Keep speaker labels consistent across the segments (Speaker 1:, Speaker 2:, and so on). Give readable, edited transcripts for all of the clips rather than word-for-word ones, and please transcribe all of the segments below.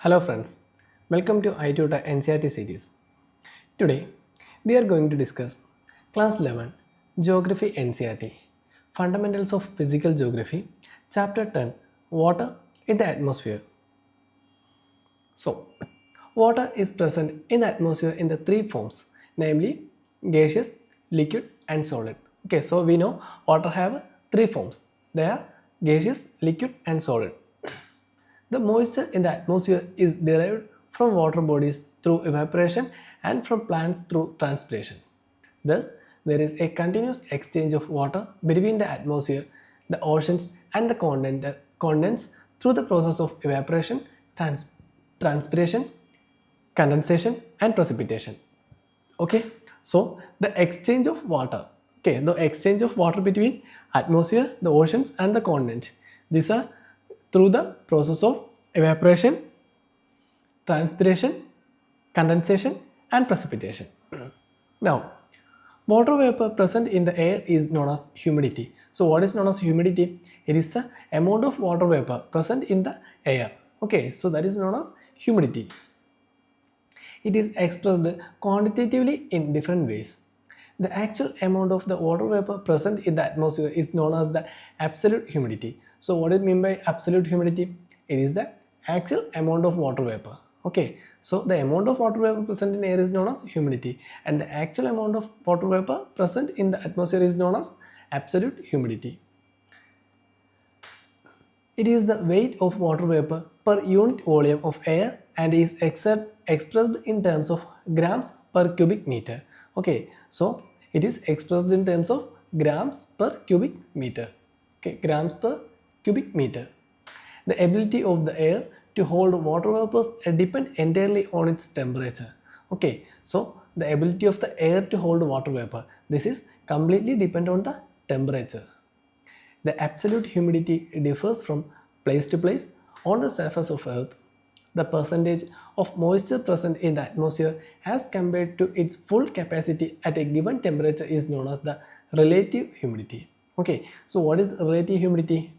Speaker 1: Hello friends, welcome to i-TUTOR NCERT series. Today we are going to discuss Class 11 Geography NCERT Fundamentals of Physical Geography Chapter 10 Water in the Atmosphere. So, water is present in the atmosphere in the three forms, namely gaseous, liquid and solid. Okay, so we know water have three forms. They are gaseous, liquid and solid. The moisture in the atmosphere is derived from water bodies through evaporation and from plants through transpiration. Thus, there is a continuous exchange of water between the atmosphere, the oceans and the continents through the process of evaporation, transpiration, condensation and precipitation. Okay, so the exchange of water, the exchange of water between atmosphere, the oceans and the continent, these are through the process of evaporation, transpiration, condensation and precipitation. Now, water vapor present in the air is known as humidity. So what is known as humidity? It is the amount of water vapor present in the air. Okay, so that is known as humidity. It is expressed quantitatively in different ways. The actual amount of the water vapor present in the atmosphere is known as the absolute humidity. So what do you mean by absolute humidity? It is the actual amount of water vapor. Okay, so the amount of water vapor present in air is known as humidity, and the actual amount of water vapor present in the atmosphere is known as absolute humidity. It is the weight of water vapor per unit volume of air and is expressed in terms of grams per cubic meter. Okay, so it is expressed in terms of grams per cubic meter. Okay, grams per cubic meter. The ability of the air to hold water vapors depend entirely on its temperature. Okay, so the ability of the air to hold water vapor, this is completely dependent on the temperature. The absolute humidity differs from place to place on the surface of Earth. The percentage of moisture present in the atmosphere as compared to its full capacity at a given temperature is known as the relative humidity. Okay, so what is relative humidity?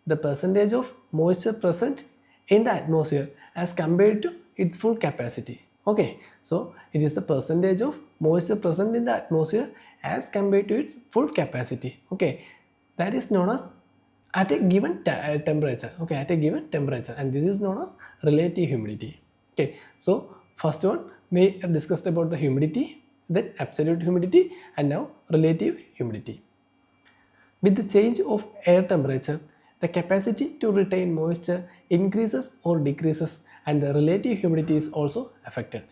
Speaker 1: The percentage of moisture present in the atmosphere as compared to its full capacity. Okay, so it is the percentage of moisture present in the atmosphere as compared to its full capacity. Okay, that is known as at a given temperature. Okay, at a given temperature, and this is known as relative humidity. Okay, so first one we discussed about the humidity, then absolute humidity, and now relative humidity. With the change of air temperature, the capacity to retain moisture increases or decreases, and the relative humidity is also affected.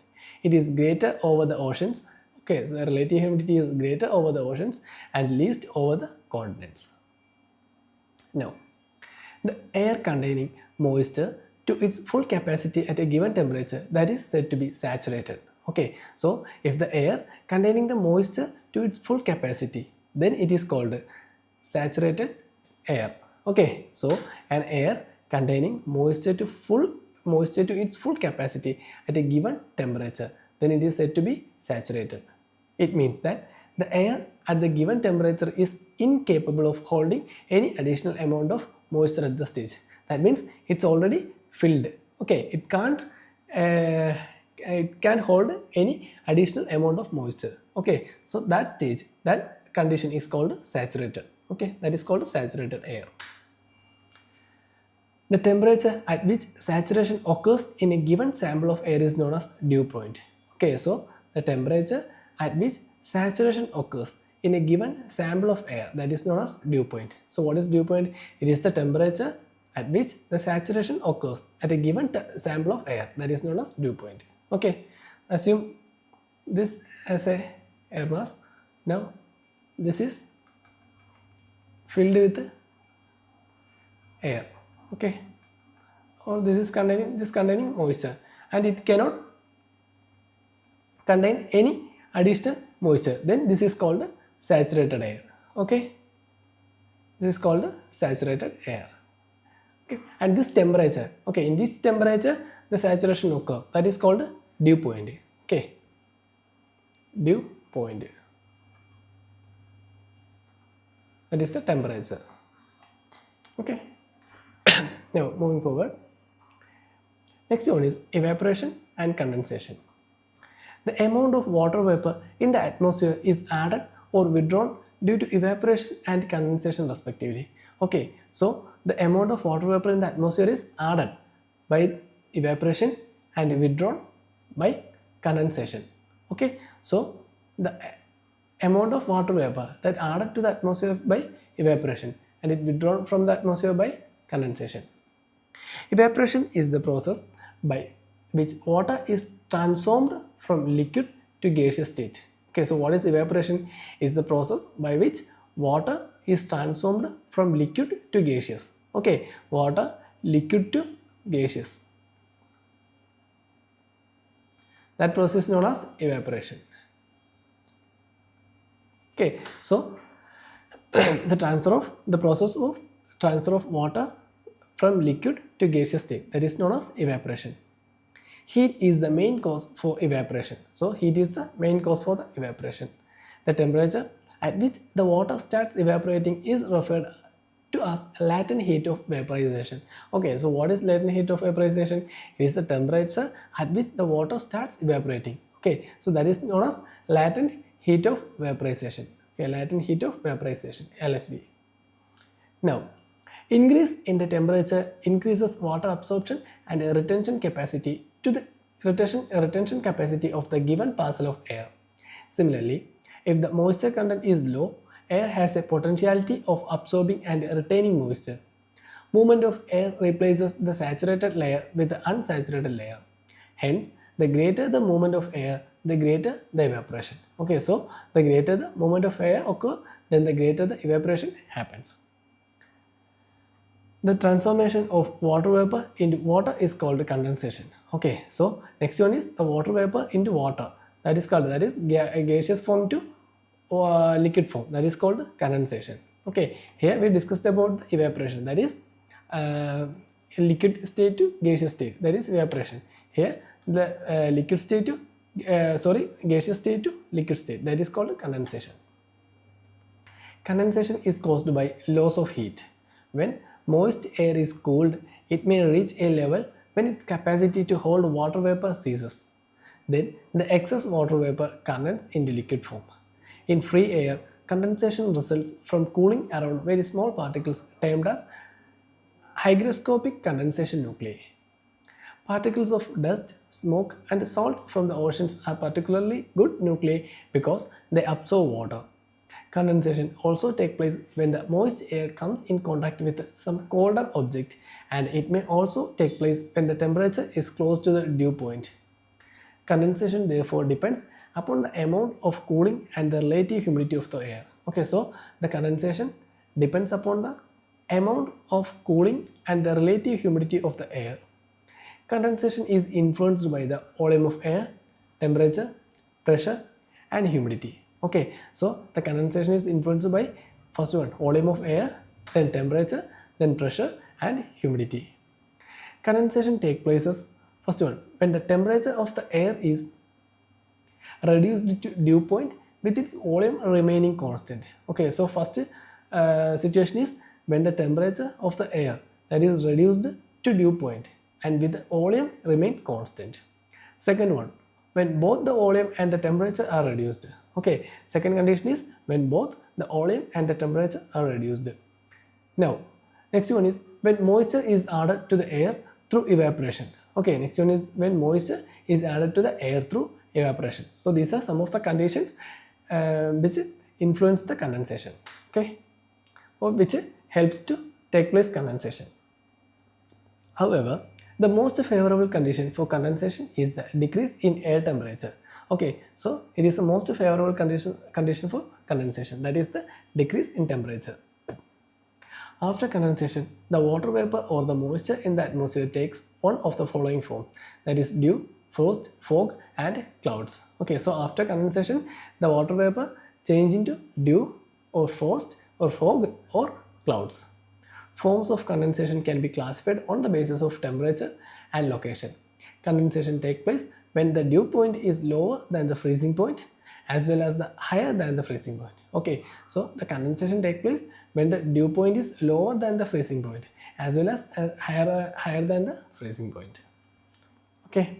Speaker 1: It is greater over the oceans. Okay, the relative humidity is greater over the oceans and least over the continents. Now, the air containing moisture to its full capacity at a given temperature, that is said to be saturated. Okay, so if the air containing the moisture to its full capacity, then it is called saturated air. Okay, so an air containing moisture to its full capacity at a given temperature, then it is said to be saturated. It means that the air at the given temperature is incapable of holding any additional amount of moisture at the stage. That means it's already filled. Okay, it can't hold any additional amount of moisture. Okay, so that stage, that condition is called saturated. Okay, that is called saturated air. The temperature at which saturation occurs in a given sample of air is known as dew point. Okay, so the temperature at which saturation occurs in a given sample of air, that is known as dew point. So what is dew point? It is the temperature at which the saturation occurs at a given sample of air, that is known as dew point. Okay, assume this as a air mass. Now this is filled with air. Okay, or this is containing moisture, and it cannot contain any additional moisture, then this is called saturated air. Okay, this is called saturated air. Okay, and this temperature, okay, in this temperature the saturation occur, that is called dew point. Okay, dew point, that is the temperature. Okay. Now moving forward, Next one is evaporation and condensation. The amount of water vapor in the atmosphere is added or withdrawn due to evaporation and condensation respectively. Okay, so the amount of water vapor in the atmosphere is added by evaporation and withdrawn by condensation. Okay, so the amount of water vapor that added to the atmosphere by evaporation and it withdrawn from the atmosphere by condensation. Evaporation is the process by which water is transformed from liquid to gaseous state. Okay, so what is evaporation? Is the process by which water is transformed from liquid to gaseous. Okay, water, liquid to gaseous. That process is known as evaporation. Okay, so the process of transfer of water from liquid to gaseous state, that is known as evaporation. Heat is the main cause for evaporation. So heat is the main cause for the evaporation. The temperature at which the water starts evaporating is referred to as latent heat of vaporization. Okay, so what is latent heat of vaporization? It is the temperature at which the water starts evaporating. Okay, so that is known as latent heat of vaporization. Okay, latent heat of vaporization, LHV. Now, increase in the temperature increases water absorption and retention capacity to the retention capacity of the given parcel of air. Similarly, if the moisture content is low, air has a potentiality of absorbing and retaining moisture. Movement of air replaces the saturated layer with the unsaturated layer. Hence, the greater the movement of air, the greater the evaporation. Okay, so the greater the movement of air occurs, then the greater the evaporation happens. The transformation of water vapor into water is called condensation. Okay, so next one is the water vapor into water. That is gaseous form to liquid form. That is called condensation. Okay, here we discussed about the evaporation. That is liquid state to gaseous state. That is evaporation. Here the liquid state to gaseous state to liquid state. That is called condensation. Condensation is caused by loss of heat. When moist air is cooled, it may reach a level when its capacity to hold water vapor ceases. Then the excess water vapor condenses into liquid form. In free air, condensation results from cooling around very small particles termed as hygroscopic condensation nuclei. Particles of dust, smoke and salt from the oceans are particularly good nuclei because they absorb water. Condensation also takes place when the moist air comes in contact with some colder object, and it may also take place when the temperature is close to the dew point. Condensation therefore depends upon the amount of cooling and the relative humidity of the air. Okay, so the condensation depends upon the amount of cooling and the relative humidity of the air. Condensation is influenced by the volume of air, temperature, pressure and humidity. Okay, so the condensation is influenced by first one, volume of air, then temperature, then pressure and humidity. Condensation takes place first one when the temperature of the air is reduced to dew point with its volume remaining constant. Okay, so first situation is when the temperature of the air that is reduced to dew point and with the volume remain constant. Second one, when both the volume and the temperature are reduced. Okay, second condition is when both the volume and the temperature are reduced. Now, next one is when moisture is added to the air through evaporation. Okay, next one is when moisture is added to the air through evaporation. So these are some of the conditions which influence the condensation. Okay, or which helps to take place condensation. However, the most favorable condition for condensation is the decrease in air temperature. Okay, so it is the most favorable condition for condensation, that is the decrease in temperature. After condensation, the water vapor or the moisture in the atmosphere takes one of the following forms, that is dew, frost, fog and clouds. Okay, so after condensation, the water vapor change into dew or frost or fog or clouds. Forms of condensation can be classified on the basis of temperature and location. Condensation takes place when the dew point is lower than the freezing point as well as the higher than the freezing point. Okay, so the condensation takes place when the dew point is lower than the freezing point as well as higher than the freezing point. Okay.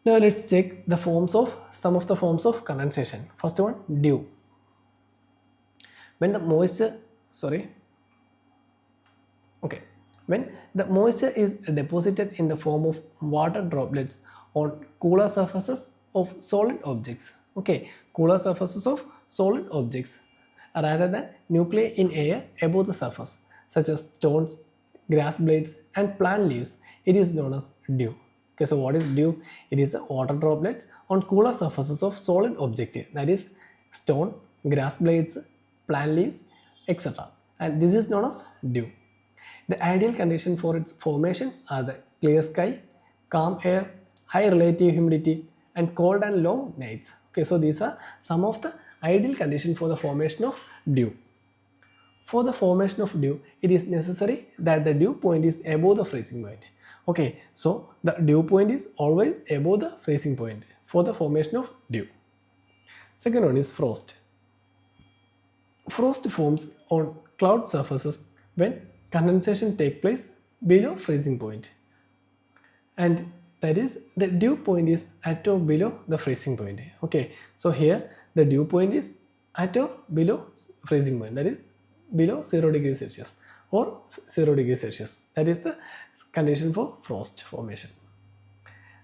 Speaker 1: Now let's check some of the forms of condensation. First one, dew. When the moisture is deposited in the form of water droplets on cooler surfaces of solid objects, cooler surfaces of solid objects rather than nuclei in air above the surface, such as stones, grass blades and plant leaves, it is known as dew. Okay, so what is dew? It is water droplets on cooler surfaces of solid object, that is stone, grass blades, plant leaves, etc. And this is known as dew. The ideal condition for its formation are the clear sky, calm air, high relative humidity and cold and long nights. Okay, so these are some of the ideal conditions for the formation of dew. For the formation of dew, it is necessary that the dew point is above the freezing point. Okay, so the dew point is always above the freezing point for the formation of dew. Second one is frost. Frost forms on cloud surfaces when condensation takes place below freezing point, and that is the dew point is at or below the freezing point. Okay, so here the dew point is at or below freezing point, that is below 0 degrees Celsius or 0 degrees Celsius. That is the condition for frost formation.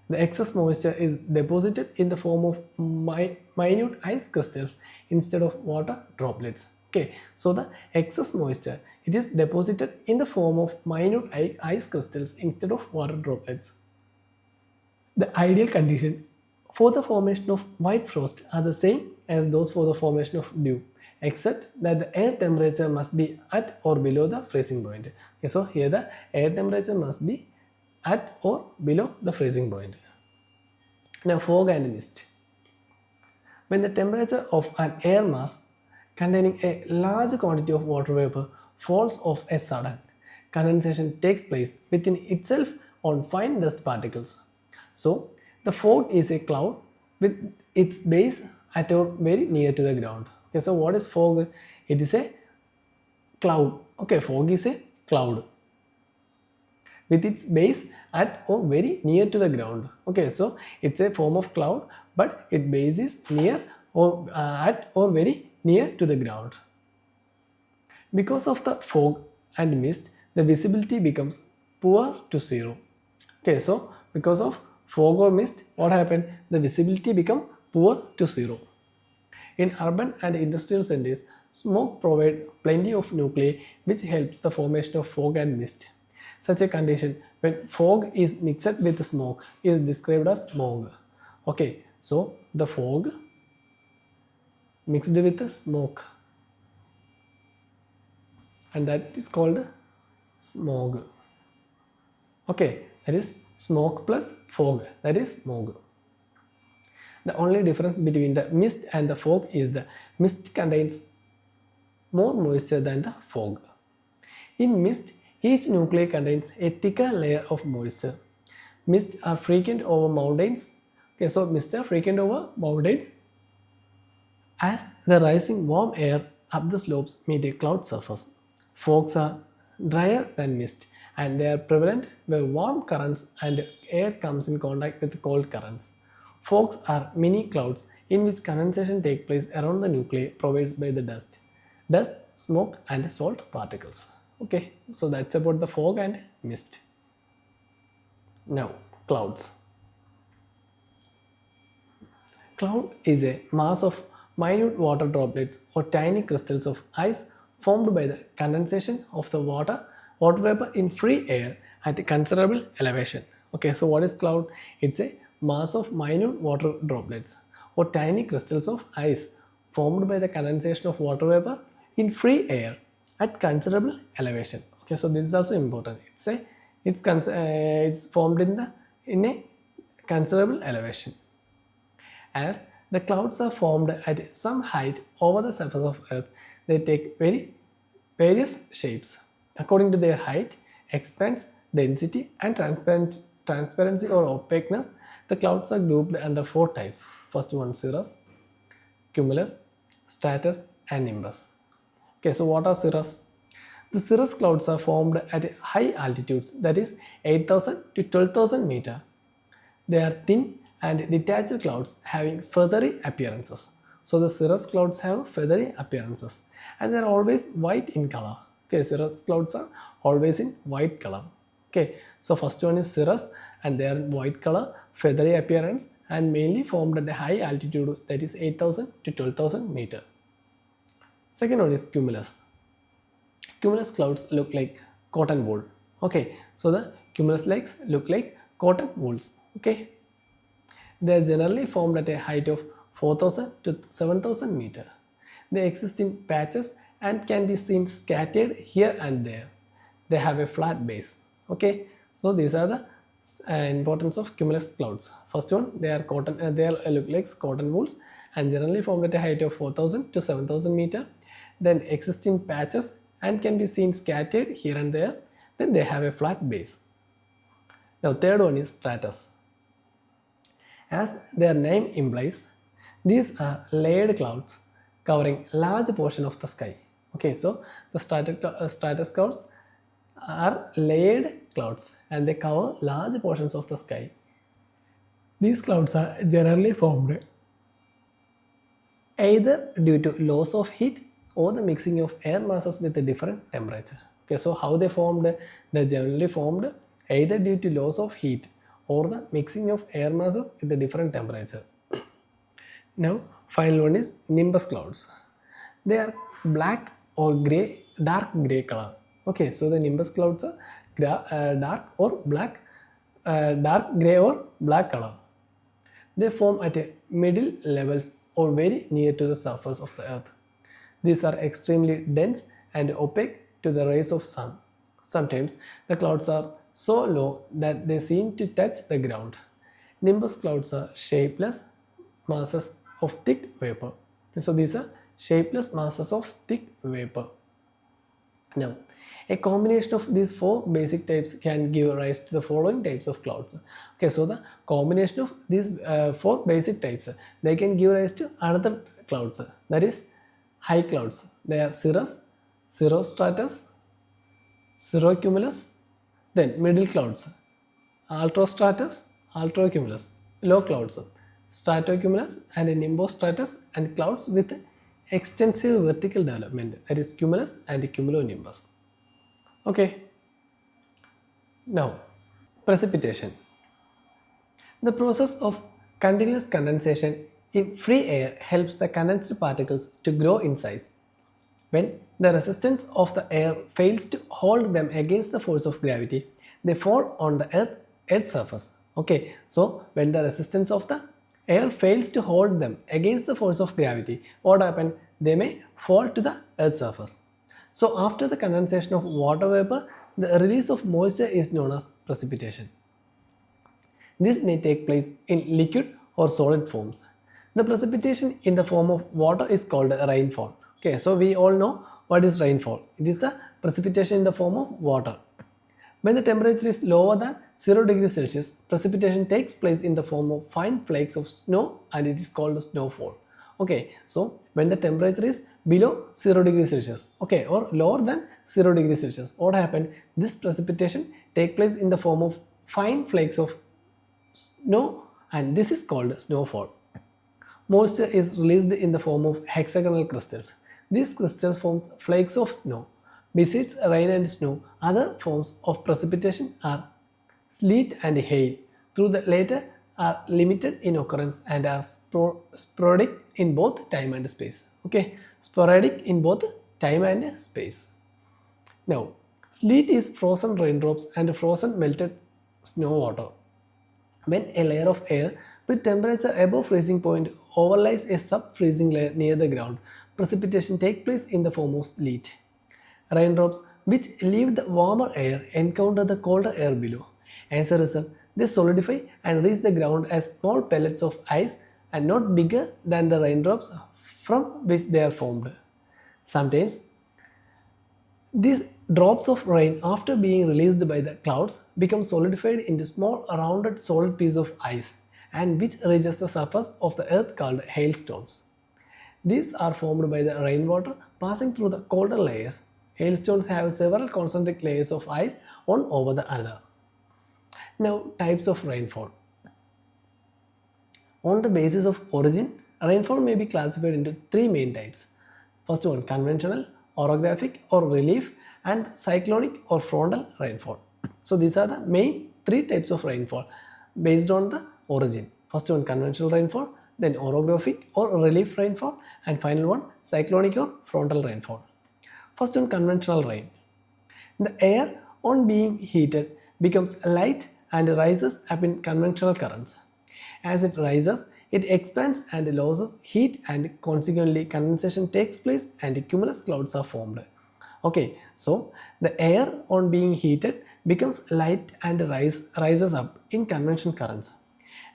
Speaker 1: The excess moisture is deposited in the form of minute ice crystals instead of water droplets. Okay, so the excess moisture, it is deposited in the form of minute ice crystals instead of water droplets. The ideal condition for the formation of white frost are the same as those for the formation of dew, except that the air temperature must be at or below the freezing point. Okay, so here the air temperature must be at or below the freezing point. Now fog and mist. When the temperature of an air mass containing a large quantity of water vapor falls of a sudden, condensation takes place within itself on fine dust particles. So the fog is a cloud with its base at or very near to the ground. Okay, so what is fog? It is a cloud. Okay, fog is a cloud with its base at or very near to the ground. Okay, so it's a form of cloud, but its base is near or at or very near to the ground. Because of the fog and mist, the visibility becomes poor to zero. Okay, so because of fog or mist, what happened? The visibility become poor to zero. In urban and industrial centers, smoke provides plenty of nuclei which helps the formation of fog and mist. Such a condition when fog is mixed with smoke is described as smog. Okay, so the fog mixed with the smoke, and that is called smog. Okay, that is smoke plus fog, that is smog. The only difference between the mist and the fog is the mist contains more moisture than the fog. In mist, each nuclei contains a thicker layer of moisture. Mists are frequent over mountains. Okay, so mists are frequent over mountains as the rising warm air up the slopes meet a cloud surface. Fogs are drier than mist and they are prevalent where warm currents and air comes in contact with cold currents. Fogs are mini clouds in which condensation takes place around the nuclei provided by the dust, smoke and salt particles. Okay, so that's about the fog and mist. Now, clouds. Cloud is a mass of minute water droplets or tiny crystals of ice formed by the condensation of the water vapor in free air at a considerable elevation. Okay, so what is cloud? It's a mass of minute water droplets or tiny crystals of ice formed by the condensation of water vapor in free air at considerable elevation. Okay, so this is also important. It's formed in a considerable elevation. As the clouds are formed at some height over the surface of Earth, they take various shapes. According to their height, expanse, density and transparency or opaqueness, the clouds are grouped under 4 types. First one, cirrus, cumulus, stratus and nimbus. Okay, so what are cirrus? The cirrus clouds are formed at high altitudes, that is 8,000 to 12,000 meter. They are thin and detached clouds having feathery appearances. So the cirrus clouds have feathery appearances and they are always white in color. Okay, cirrus clouds are always in white color. Okay, so first one is cirrus and they are in white color, feathery appearance and mainly formed at a high altitude, that is 8,000 to 12,000 meter. Second one is cumulus. Cumulus clouds look like cotton wool. Okay, so the cumulus lakes look like cotton wools. Okay, they are generally formed at a height of 4,000 to 7,000 meter. They exist in patches and can be seen scattered here and there. They have a flat base. Okay, so these are the importance of cumulus clouds. First one, they are cotton. They look like cotton wools and generally formed at a height of 4,000 to 7,000 meter. Then exist in patches and can be seen scattered here and there. Then they have a flat base. Now third one is stratus. As their name implies, these are layered clouds covering large portion of the sky. Okay, so the stratus clouds are layered clouds and they cover large portions of the sky. These clouds are generally formed either due to loss of heat or the mixing of air masses with a different temperature. Okay, so how they formed? They generally formed either due to loss of heat or the mixing of air masses with a different temperature. Now, final one is nimbus clouds. They are black or grey, dark grey color. Okay, so the nimbus clouds are dark or black, dark grey or black color. They form at a middle levels or very near to the surface of the earth. These are extremely dense and opaque to the rays of sun. Sometimes the clouds are so low that they seem to touch the ground. Nimbus clouds are shapeless masses of thick vapor. So these are shapeless masses of thick vapor. Now, a combination of these four basic types can give rise to the following types of clouds. Okay, so the combination of these four basic types, they can give rise to another clouds, that is high clouds. They are cirrus, cirrostratus, cirrocumulus, then middle clouds, altostratus, altrocumulus, low clouds, stratocumulus and nimbostratus, and clouds with extensive vertical development, that is cumulus and cumulonimbus. Okay. Now, precipitation. The process of continuous condensation in free air helps the condensed particles to grow in size. When the resistance of the air fails to hold them against the force of gravity, they fall on the earth's surface. Okay, so when the resistance of the air fails to hold them against the force of gravity, what happens? They may fall to the earth's surface. So after the condensation of water vapor, the release of moisture is known as precipitation. This may take place in liquid or solid forms. The precipitation in the form of water is called rainfall. Okay, so we all know what is rainfall. It is the precipitation in the form of water. When the temperature is lower than 0 degrees Celsius, precipitation takes place in the form of fine flakes of snow and it is called snowfall. Okay, so when the temperature is below 0 degrees Celsius, okay, or lower than 0 degrees Celsius, what happened? This precipitation take place in the form of fine flakes of snow and this is called snowfall. Moisture is released in the form of hexagonal crystals. These crystals forms flakes of snow. Besides rain and snow, other forms of precipitation are sleet and hail. Through the latter are limited in occurrence and are sporadic in both time and space. Okay, sporadic in both time and space. Now, sleet is frozen raindrops and frozen melted snow water. When a layer of air with temperature above freezing point overlies a sub-freezing layer near the ground, precipitation takes place in the form of sleet. Raindrops which leave the warmer air encounter the colder air below. As a result, they solidify and reach the ground as small pellets of ice and not bigger than the raindrops from which they are formed. Sometimes, these drops of rain after being released by the clouds become solidified into small rounded solid piece of ice and which reaches the surface of the earth called hailstones. These are formed by the rainwater passing through the colder layers. Hailstones have several concentric layers of ice one over the other. Now, types of rainfall. On the basis of origin, rainfall may be classified into three main types. First one, conventional, orographic or relief, and cyclonic or frontal rainfall. So these are the main three types of rainfall based on the origin. First one, conventional rainfall, then orographic or relief rainfall, and final one, cyclonic or frontal rainfall. First one, conventional rain. The air on being heated becomes light and rises up in conventional currents. As it rises, it expands and loses heat, and consequently condensation takes place and cumulus clouds are formed. Okay, so the air on being heated becomes light and rises up in conventional currents.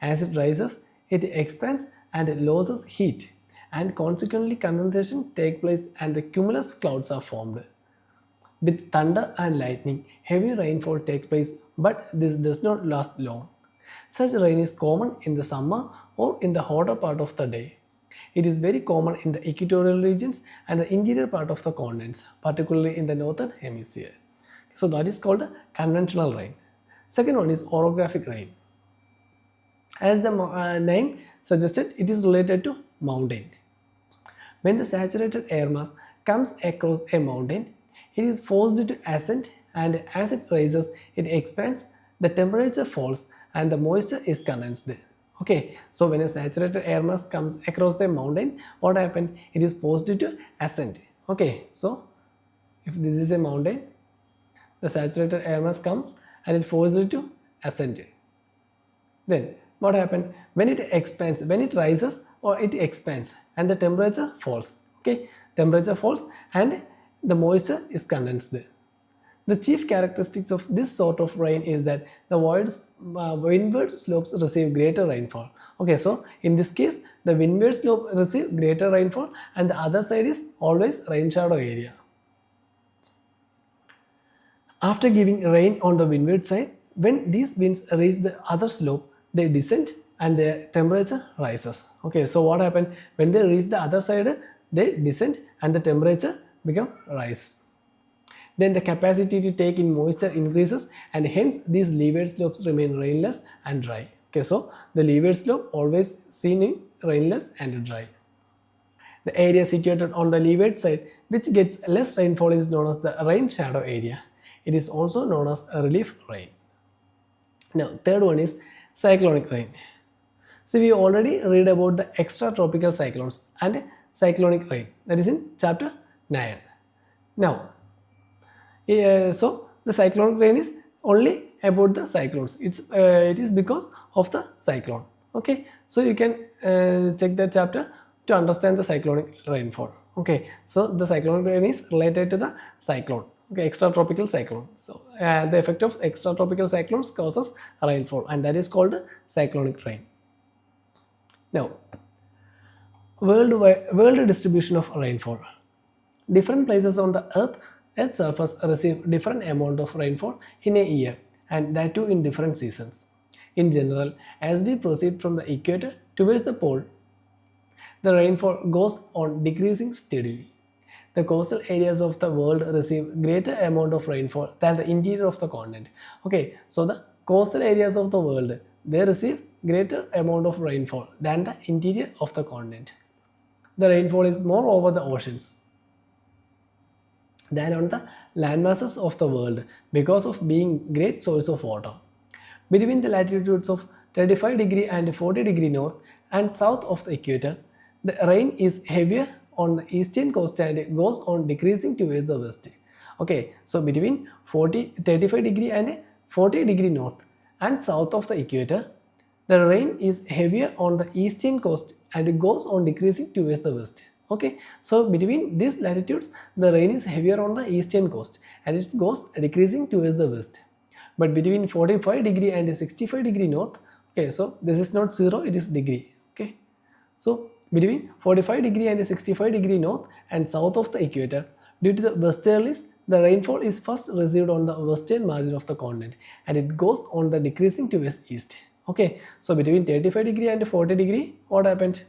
Speaker 1: As it rises, it expands and loses heat, and consequently condensation takes place and the cumulus clouds are formed. With thunder and lightning, heavy rainfall takes place, but this does not last long. Such rain is common in the summer or in the hotter part of the day. It is very common in the equatorial regions and the interior part of the continents, particularly in the northern hemisphere. So that is called conventional rain. Second one is orographic rain. As the name suggested, it is related to mountain. When the saturated air mass comes across a mountain, it is forced to ascend, and as it rises, it expands, the temperature falls, and the moisture is condensed. Okay, so when a saturated air mass comes across the mountain, what happens? It is forced to ascend. Okay, so if this is a mountain, the saturated air mass comes and it forces it to ascend. Then what happens? When it expands, when it rises or it expands, and the temperature falls. Okay, temperature falls and the moisture is condensed. The chief characteristics of this sort of rain is that the windward slopes receive greater rainfall. Okay, so in this case, the windward slope receive greater rainfall, and the other side is always rain shadow area. After giving rain on the windward side, when these winds reach the other slope, they descend and their temperature rises. Okay, so what happened? When they reach the other side, they descend and the temperature rise. Then the capacity to take in moisture increases, and hence these leeward slopes remain rainless and dry. Okay, so the leeward slope always seen in rainless and dry. The area situated on the leeward side which gets less rainfall is known as the rain shadow area. It is also known as a relief rain. Now, third one is cyclonic rain. So we already read about the extratropical cyclones and cyclonic rain, that is in chapter 9. Now, so the cyclonic rain is only about the cyclones. It is because of the cyclone. Okay, so you can check that chapter to understand the cyclonic rainfall. Okay, so the cyclonic rain is related to the cyclone. Okay, extratropical cyclone. So the effect of extratropical cyclones causes rainfall, and that is called cyclonic rain. Now, world distribution of rainfall. Different places on the Earth's surface receive different amount of rainfall in a year, and that too in different seasons. In general, as we proceed from the equator towards the pole, the rainfall goes on decreasing steadily. The coastal areas of the world receive greater amount of rainfall than the interior of the continent. Okay, so the coastal areas of the world, they receive greater amount of rainfall than the interior of the continent. The rainfall is more over the oceans than on the landmasses of the world because of being great source of water. Between the latitudes of 35 degree and 40 degree north and south of the equator, the rain is heavier on the eastern coast and it goes on decreasing towards the west. Okay, so between 35 degree and 40 degree north and south of the equator, the rain is heavier on the eastern coast and it goes on decreasing towards the west. Okay, so between these latitudes, the rain is heavier on the eastern coast and it goes decreasing towards the west. But between 45 degree and 65 degree north, okay, so this is not 0, it is degree. Okay, so between 45 degree and 65 degree north and south of the equator, due to the westerlies, the rainfall is first received on the western margin of the continent and it goes on the decreasing towards east. Okay, so between 35 degree and 40 degree, what happened?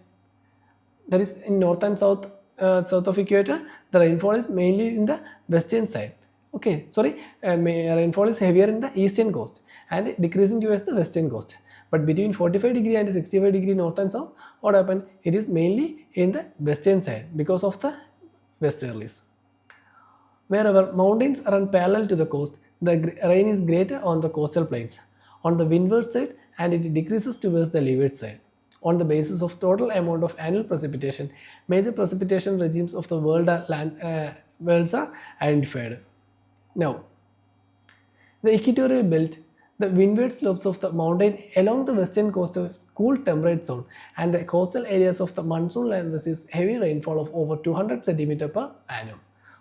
Speaker 1: That is in north and south, south of equator, the rainfall is mainly in the western side. Okay, sorry, rainfall is heavier in the eastern coast and decreasing towards the western coast. But between 45 degree and 65 degree north and south, what happened? It is mainly in the western side because of the westerlies. Wherever mountains run parallel to the coast, the rain is greater on the coastal plains, on the windward side, and it decreases towards the leeward side. On the basis of total amount of annual precipitation, major precipitation regimes of the worlds are identified. Now, the equatorial belt, the windward slopes of the mountain along the western coast is cool temperate zone, and the coastal areas of the monsoon land receives heavy rainfall of over 200 cm per annum.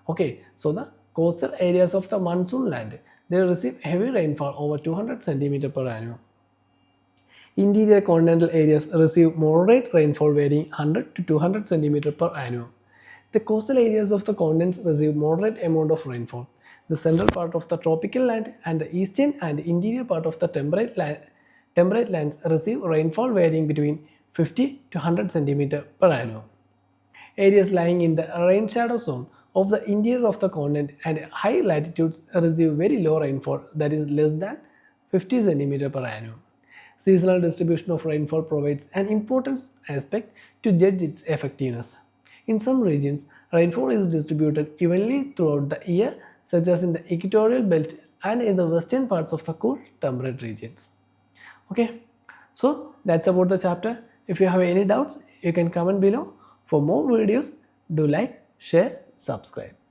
Speaker 1: Okay, so the coastal areas of the monsoon land, they receive heavy rainfall over 200 cm per annum. Interior continental areas receive moderate rainfall varying 100 to 200 cm per annum. The coastal areas of the continents receive moderate amount of rainfall. The central part of the tropical land and the eastern and interior part of the temperate lands receive rainfall varying between 50 to 100 cm per annum. Areas lying in the rain shadow zone of the interior of the continent and high latitudes receive very low rainfall, that is less than 50 cm per annum. Seasonal distribution of rainfall provides an important aspect to judge its effectiveness. In some regions, rainfall is distributed evenly throughout the year, such as in the equatorial belt and in the western parts of the cool temperate regions. Okay, so that's about the chapter. If you have any doubts, you can comment below. For more videos, do like, share, subscribe.